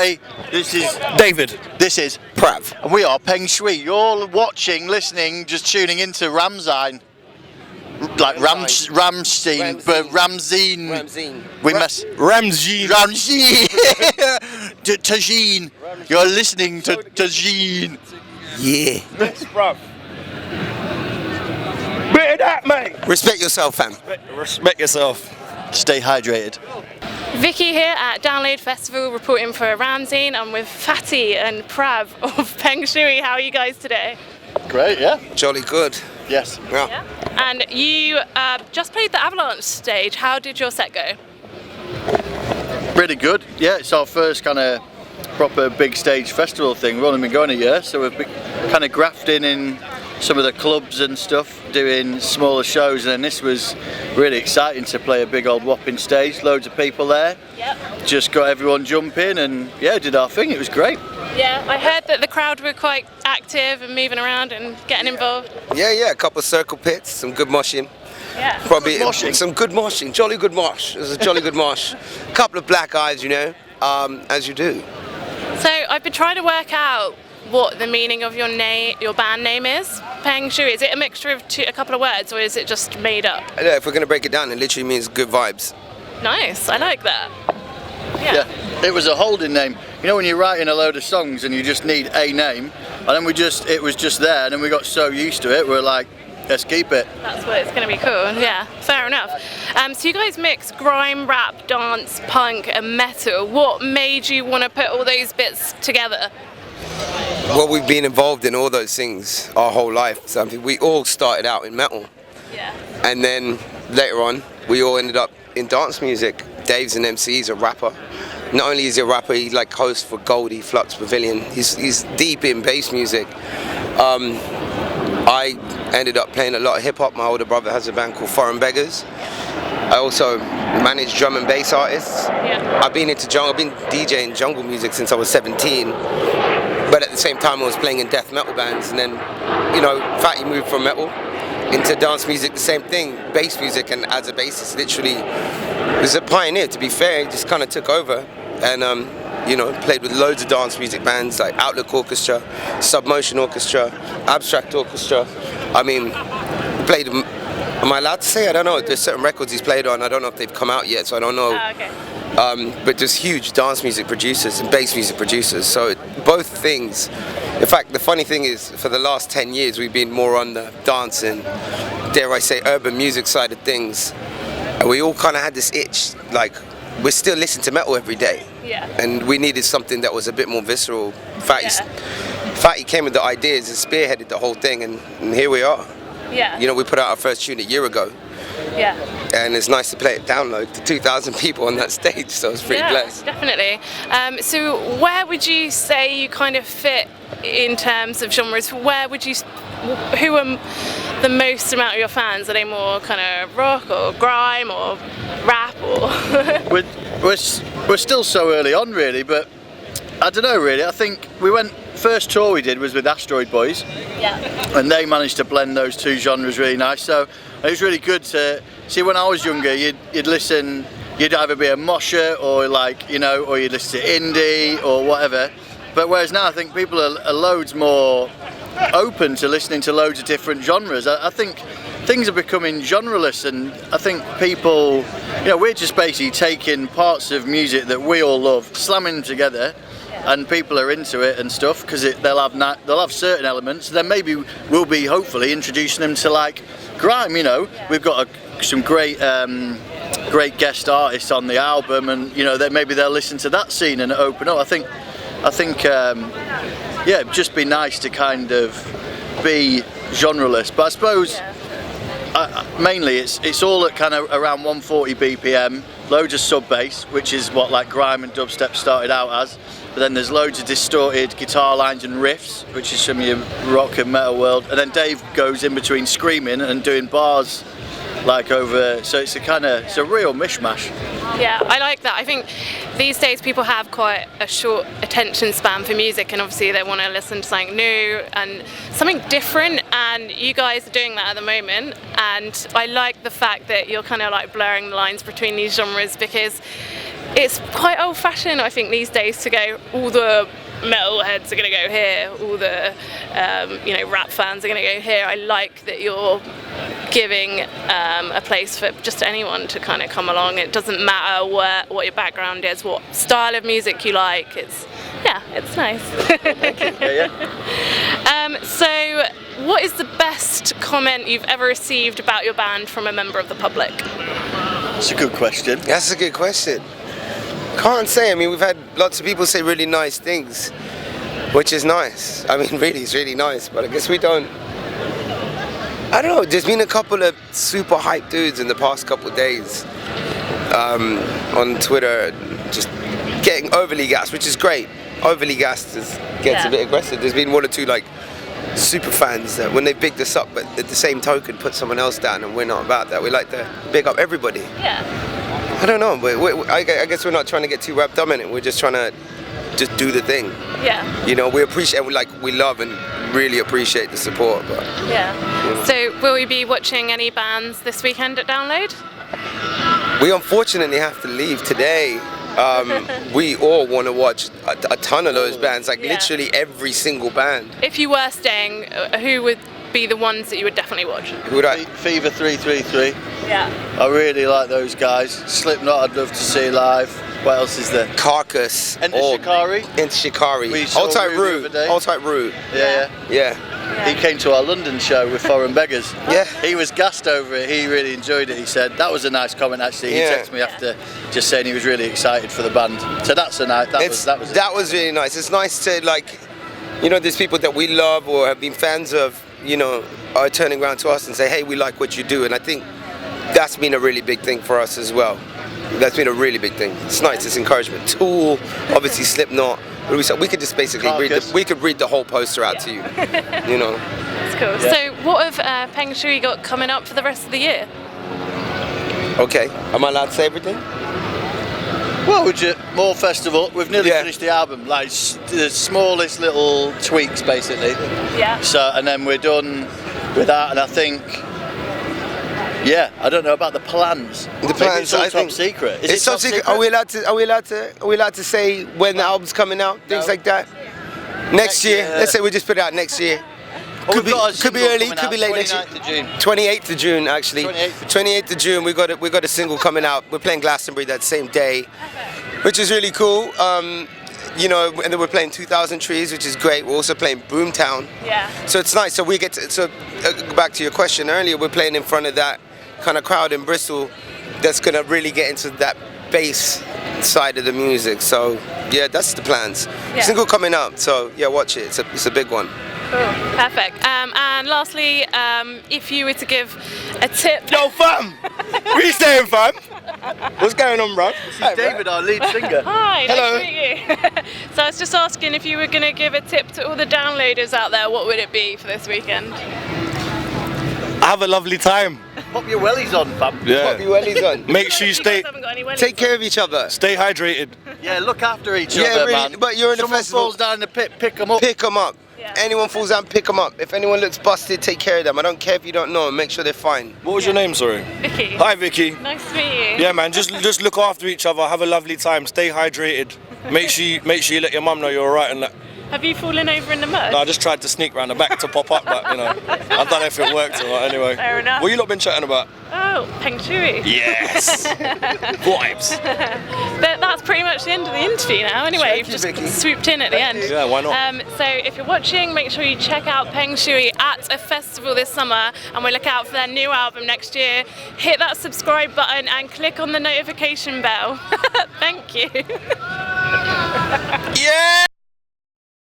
Hey, this is David. This is Prav. And we are PENGSHUI. You're watching, listening, just tuning into RAMzine. Like RAMzine, but RAMzine. RAMzine. RAMzine. Tajine. You're listening to Tajine. Yeah. Yes, bruv. Bit of that, mate. Respect yourself, fam. Respect yourself. Stay hydrated. Vicky here at Download Festival reporting for RAMzine. I'm with Fatty and Prav of PENGSHUI. How are you guys today? Great, yeah. Jolly good. Yes. Yeah. And you just played the Avalanche stage. How did your set go? Really good. Yeah, it's our first kind of proper big stage festival thing. We've only been going a year, so we've been kind of grafting in some of the clubs and stuff, doing smaller shows, and then this was really exciting to play a big old whopping stage, loads of people there. Yep. Just got everyone jumping and yeah, did our thing. It was great. Yeah, I heard that the crowd were quite active and moving around and getting involved. Yeah, a couple of circle pits, some good moshing. Yeah. Probably Good moshing. some good moshing, jolly good mosh. It was a jolly good mosh. Couple of black eyes, you know, as you do. So I've been trying to work out what the meaning of your name, your band name is. PENGSHUI. Is it a mixture of a couple of words, or is it just made up? Yeah, if we're gonna break it down, it literally means good vibes. Nice. I like that. Yeah, it was a holding name. You know when you're writing a load of songs and you just need a name, and then it was just there, and then we got so used to it, we're like, let's keep it. That's what it's going to be cool. Yeah, fair enough. So you guys mix grime, rap, dance, punk, and metal. What made you want to put all those bits together? Well, we've been involved in all those things our whole life. So I mean, we all started out in metal. Yeah. And then later on, we all ended up in dance music. Dave's an MC, he's a rapper. Not only is he a rapper, he like hosts for Goldie, Flux Pavilion. He's deep in bass music. I ended up playing a lot of hip hop. My older brother has a band called Foreign Beggars. I also manage drum and bass artists. Yeah. I've been DJing jungle music since I was 17. But at the same time, I was playing in death metal bands. And then, you know, Fatty moved from metal into dance music, the same thing, bass music, and as a bassist, literally, was a pioneer, to be fair. He just kind of took over and, you know, played with loads of dance music bands like Outlook Orchestra, Submotion Orchestra, Abstract Orchestra. I mean, played, am I allowed to say? I don't know. There's certain records he's played on. I don't know if they've come out yet, so I don't know. Okay. But just huge dance music producers and bass music producers. So both things. In fact, the funny thing is, for the last 10 years, we've been more on the dance and, dare I say, urban music side of things. And we all kind of had this itch, like, we still listen to metal every day. Yeah. And we needed something that was a bit more visceral. Fatty came with the ideas and spearheaded the whole thing, and here we are. Yeah. You know, we put out our first tune a year ago. Yeah. And it's nice to play it Download to 2,000 people on that stage, so it's pretty blessed. Definitely. So where would you say you kind of fit in terms of genres? Who are the most amount of your fans? Are they more kind of rock or grime or rap or? We're still so early on, really, but I don't know, really. I think first tour we did was with Asteroid Boys. Yeah. And they managed to blend those two genres really nice. So it was really good to see. When I was younger, you'd listen, you'd either be a mosher or like, you know, or you'd listen to indie or whatever. But whereas now I think people are loads more open to listening to loads of different genres. I think things are becoming genreless, and I think people, you know, we're just basically taking parts of music that we all love, slamming them together, and people are into it and stuff because they'll have certain elements. Then maybe we'll be hopefully introducing them to like grime. You know, we've got some great guest artists on the album, and you know maybe they'll listen to that scene and open up. I think yeah, it'd just be nice to kind of be genreless. But I suppose mainly it's all at kind of around 140 BPM, loads of sub bass, which is what like grime and dubstep started out as. But then there's loads of distorted guitar lines and riffs, which is from your rock and metal world. And then Dave goes in between screaming and doing bars like over, so it's a real mishmash. Yeah, I like that. I think these days people have quite a short attention span for music, and obviously they want to listen to something new and something different, and you guys are doing that at the moment. And I like the fact that you're kind of like blurring the lines between these genres, because it's quite old-fashioned, I think, these days to go, all the metalheads are going to go here, all the rap fans are going to go here. I like that you're giving a place for just anyone to kind of come along. It doesn't matter what your background is, what style of music you like. It's nice. Thank you. Yeah. So what is the best comment you've ever received about your band from a member of the public? It's a good question. That's a good question. Can't say. I mean, we've had lots of people say really nice things, which is nice. I mean, really, it's really nice. But I guess we don't. I don't know. There's been a couple of super hype dudes in the past couple of days on Twitter, just getting overly gassed, which is great. Overly gassed gets a bit aggressive. There's been one or two like super fans that when they bigged us up, but at the same token put someone else down, and we're not about that. We like to big up everybody. Yeah. I don't know, but I guess we're not trying to get too wrapped up in it. We're just trying to just do the thing. Yeah. You know, we appreciate, we love and really appreciate the support. But yeah. So will we be watching any bands this weekend at Download? we unfortunately have to leave today. We all want to watch a ton of those bands, like literally every single band. If you were staying, who would be the ones that you would definitely watch? Who would I? Fever 333. Yeah. I really like those guys. Slipknot I'd love to see live. What else is there? Carcass. Enter Shikari. Enter Shikari. We saw All Type Rue the Root. other day. All Type Root. Yeah. He came to our London show with Foreign Beggars. Yeah. He was gassed over it. He really enjoyed it. He said that was a nice comment actually. He texted me after just saying he was really excited for the band. So that's a nice. That was really nice. It's nice to there's people that we love or have been fans of, are turning around to us and say, hey, we like what you do. And I think that's been a really big thing for us as well. That's been a really big thing. It's nice. It's encouragement. Tool, obviously Slipknot. We could just basically read the whole poster out to you. That's cool. Yeah. So what have PENGSHUI got coming up for the rest of the year? Okay. Am I allowed to say everything? Well, more festival. We've nearly finished the album. Like the smallest little tweaks, basically. Yeah. So and then we're done with that, and I think. Yeah, I don't know about the plans. The plans, I think, top secret. Is it top secret? Are we allowed to say when the album's coming out? Things like that. Next year. Let's say we just put it out next year. Could be early, could be late next year. 28th of June, actually. 28th of June, we got a single coming out. We're playing Glastonbury that same day, which is really cool. And then we're playing 2,000 Trees, which is great. We're also playing Boomtown. Yeah. So it's nice. So we get to. So back to your question earlier, we're playing in front of that kind of crowd in Bristol that's gonna really get into that bass side of the music. So yeah, that's the plans. Yeah. Single coming up. So yeah, watch it. It's a big one. Cool. Perfect. And lastly, if you were to give a tip. Yo, fam! Where you staying, fam? What's going on, bro? This is David, our lead singer. Hi, hello. Nice to meet you. So I was just asking if you were going to give a tip to all the downloaders out there, what would it be for this weekend? Have a lovely time. Pop your wellies on, fam. Yeah. Pop your wellies on. Make sure you stay. Take care of each other. Stay hydrated. Yeah, look after each other, really, man. But you're in a festival. Someone falls down the pit, pick them up. Pick them up. Yeah. Anyone falls down, pick them up. If anyone looks busted, take care of them. I don't care if you don't know them. Make sure they're fine. What was your name, sorry? Vicky. Hi, Vicky. Nice to meet you. Yeah, man. Just look after each other. Have a lovely time. Stay hydrated. Make sure you let your mum know you're alright and that. Have you fallen over in the mud? No, I just tried to sneak round the back to pop up, but I don't know if it worked or not. Anyway. Fair enough. What you lot been chatting about? Oh, PENGSHUI. Yes. Vibes. But that's pretty much the end of the interview now. Anyway, you've just swooped in at the end. Yeah, why not? So if you're watching, make sure you check out PENGSHUI at a festival this summer, and we'll look out for their new album next year. Hit that subscribe button and click on the notification bell. Thank you. Yeah.